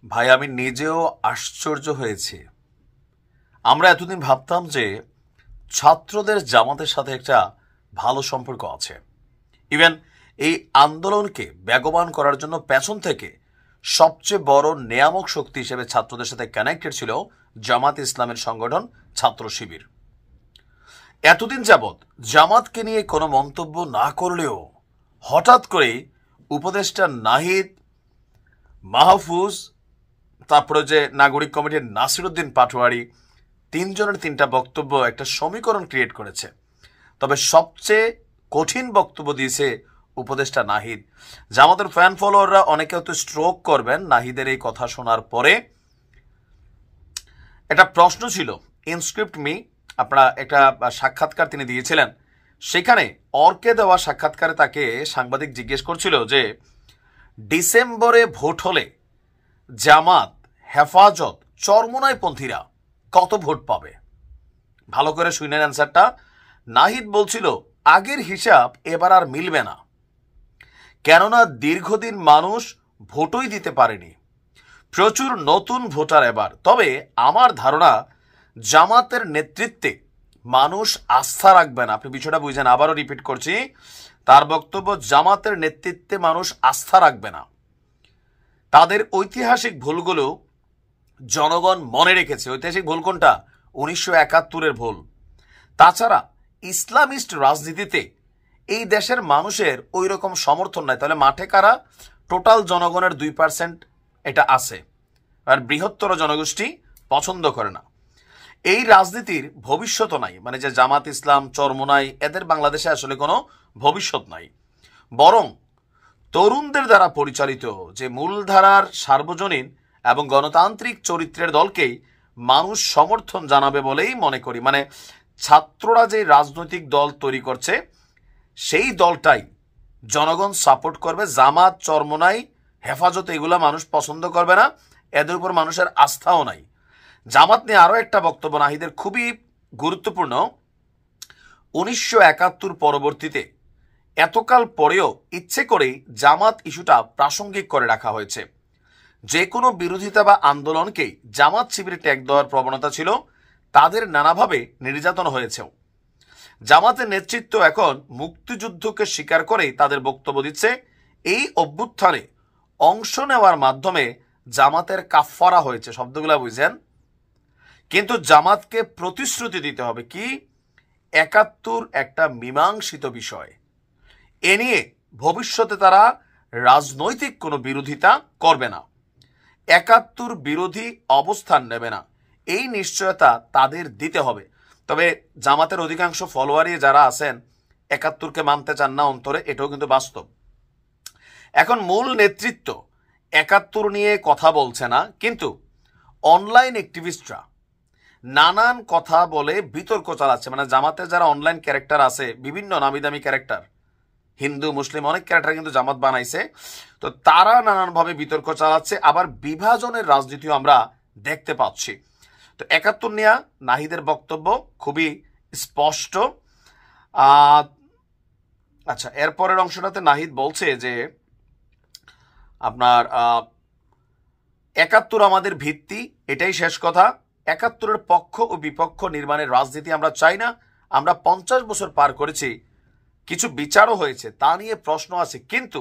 ভাই আমি নিজেও আশ্চর্য হয়েছি। আমরা এতদিন ভাবতাম যে ছাত্রদের জামাতের সাথে একটা ভালো সম্পর্ক আছে। ইভেন এই আন্দোলনকে বেগবান করার জন্য পেছন থেকে সবচেয়ে বড় নেয়ামক শক্তি হিসেবে ছাত্রদের সাথে কানেক্টেড ছিল জামাত ইসলামের সংগঠন ছাত্র শিবির। এতদিন যাবৎ জামাতকে নিয়ে কোনো মন্তব্য না করলেও হঠাৎ করেই উপদেষ্টা নাহিদ, মাহফুজ, তারপরে যে নাগরিক কমিটির নাসিরউদ্দিন পাটোয়ারি, তিনজনের তিনটা বক্তব্য একটা সমীকরণ ক্রিয়েট করেছে। তবে সবচেয়ে কঠিন বক্তব্য দিয়েছে উপদেষ্টা নাহিদ। জামাতের ফ্যান ফলোয়াররা অনেকে হয়তো স্ট্রোক করবেন নাহিদের এই কথা শোনার পরে। একটা প্রশ্ন ছিল ইনস্ক্রিপ্ট মি, আপনারা একটা সাক্ষাৎকার তিনি দিয়েছিলেন। সেখানে অর্কে দেওয়া সাক্ষাৎকারে তাকে সাংবাদিক জিজ্ঞেস করছিল যে ডিসেম্বরে ভোট হলে জামাত, হেফাজত, চরমোনাইপন্থীরা কত ভোট পাবে? ভালো করে শুনেন অ্যান্সারটা। নাহিদ বলছিল আগের হিসাব এবার আর মিলবে না, কেননা দীর্ঘদিন মানুষ ভোটই দিতে পারেনি, প্রচুর নতুন ভোটার এবার। তবে আমার ধারণা জামাতের নেতৃত্বে মানুষ আস্থা রাখবে না। আপনি বিষয়টা বুঝেন, আবারও রিপিট করছি, তার বক্তব্য জামাতের নেতৃত্বে মানুষ আস্থা রাখবে না। তাদের ঐতিহাসিক ভুলগুলো জনগণ মনে রেখেছে। ঐতিহাসিক ভুল কোনটা? 1971-এর ভুল। তাছাড়া ইসলামিস্ট রাজনীতিতে এই দেশের মানুষের ওই রকম সমর্থন নাই। তাহলে মাঠে কারা? টোটাল জনগণের 2% এটা আছে, আর বৃহত্তর জনগোষ্ঠী পছন্দ করে না। এই রাজনীতির ভবিষ্যৎ নাই, মানে যে জামাত ইসলাম, চরমোনাই, এদের বাংলাদেশে আসলে কোনো ভবিষ্যৎ নাই। বরং তরুণদের দ্বারা পরিচালিত যে মূলধারার সার্বজনীন এবং গণতান্ত্রিক চরিত্রের দলকেই মানুষ সমর্থন জানাবে বলেই মনে করি। মানে ছাত্ররা যে রাজনৈতিক দল তৈরি করছে সেই দলটাই জনগণ সাপোর্ট করবে। জামাত, চরমোনাই, হেফাজত এগুলা মানুষ পছন্দ করবে না, এদের উপর মানুষের আস্থাও নাই। জামাত নিয়ে আরও একটা বক্তব্য নাহিদের খুবই গুরুত্বপূর্ণ। 1971 পরবর্তীতে এতকাল পরেও ইচ্ছে করেই জামাত ইস্যুটা প্রাসঙ্গিক করে রাখা হয়েছে। যে কোনো বিরোধিতা বা আন্দোলনকেই জামাত শিবিরে ট্যাগ দেওয়ার প্রবণতা ছিল, তাদের নানাভাবে নির্যাতন হয়েছেও। জামাতের নেতৃত্ব এখন মুক্তিযুদ্ধকে স্বীকার করেই তাদের বক্তব্য দিচ্ছে। এই অভ্যুত্থানে অংশ নেওয়ার মাধ্যমে জামাতের কাফফারা হয়েছে, শব্দগুলা বুঝেন। কিন্তু জামাতকে প্রতিশ্রুতি দিতে হবে কি 71 একটা মীমাংসিত বিষয়, এ নিয়ে ভবিষ্যতে তারা রাজনৈতিক কোনো বিরোধিতা করবে না, 71 বিরোধী অবস্থান নেবে না, এই নিশ্চয়তা তাদের দিতে হবে। তবে জামাতের অধিকাংশ ফলোয়ারই যারা আছেন 71কে মানতে চান না অন্তরে, এটাও কিন্তু বাস্তব। এখন মূল নেতৃত্ব 71 নিয়ে কথা বলছে না, কিন্তু অনলাইন অ্যাক্টিভিস্টরা নানান কথা বলে বিতর্ক চালাচ্ছে। মানে জামাতের যারা অনলাইন ক্যারেক্টার আছে, বিভিন্ন নামি দামি ক্যারেক্টার, হিন্দু মুসলিম অনেক ক্যারেক্টার কিন্তু জামাত বানাইছে, তো তারা নানানভাবে বিতর্ক চালাচ্ছে। আবার বিভাজনের রাজনীতিও আমরা দেখতে পাচ্ছি। তো 71 নিয়ে নাহিদের বক্তব্য খুবই স্পষ্ট। আচ্ছা, এরপরের অংশটাতে নাহিদ বলছে যে আপনার 71 আমাদের ভিত্তি, এটাই শেষ কথা। 71-এর পক্ষ ও বিপক্ষ নির্মাণের রাজনীতি আমরা চাই না। আমরা 50 বছর পার করেছি, কিছু বিচারও হয়েছে, তা নিয়ে প্রশ্ন আছে, কিন্তু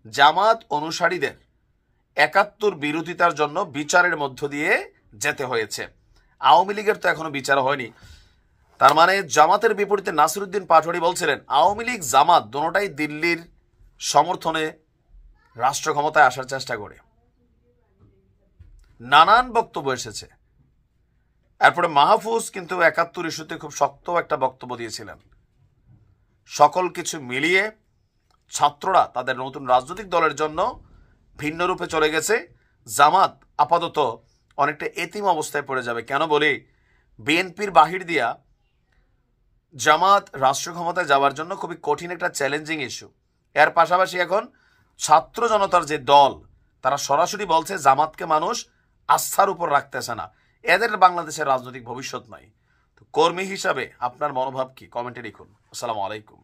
জামাত অনুসারীদের 71 বিরোধিতার জন্য বিচারের মধ্য দিয়ে যেতে হয়েছে। আওয়ামী লীগের তো এখনো বিচার হয়নি। তার মানে জামাতের বিপরীতে নাসিরউদ্দিন পাটোয়ারি বলছিলেন আওয়ামী লীগ জামাত দোনোটাই দিল্লির সমর্থনে রাষ্ট্র ক্ষমতায় আসার চেষ্টা করে। নানান বক্তব্য এসেছে। এরপরে মাহফুজ কিন্তু 71 ইস্যুতে খুব শক্ত একটা বক্তব্য দিয়েছিলেন। সকল কিছু মিলিয়ে ছাত্ররা তাদের নতুন রাজনৈতিক দলের জন্য ভিন্ন রূপে চলে গেছে। জামাত আপাতত অনেকটা এতিম অবস্থায় পড়ে যাবে। কেন বলি, বিএনপির বাহির দিয়া জামাত রাষ্ট্র ক্ষমতায় যাওয়ার জন্য খুবই কঠিন একটা চ্যালেঞ্জিং ইস্যু। এর পাশাপাশি এখন ছাত্র জনতার যে দল, তারা সরাসরি বলছে জামাতকে মানুষ আস্থার উপর রাখতেছে না, এদের বাংলাদেশের রাজনৈতিক ভবিষ্যৎ নাই। তো কর্মী হিসাবে আপনার মনোভাব কি? কমেন্টে লিখুন। আসসালামু আলাইকুম।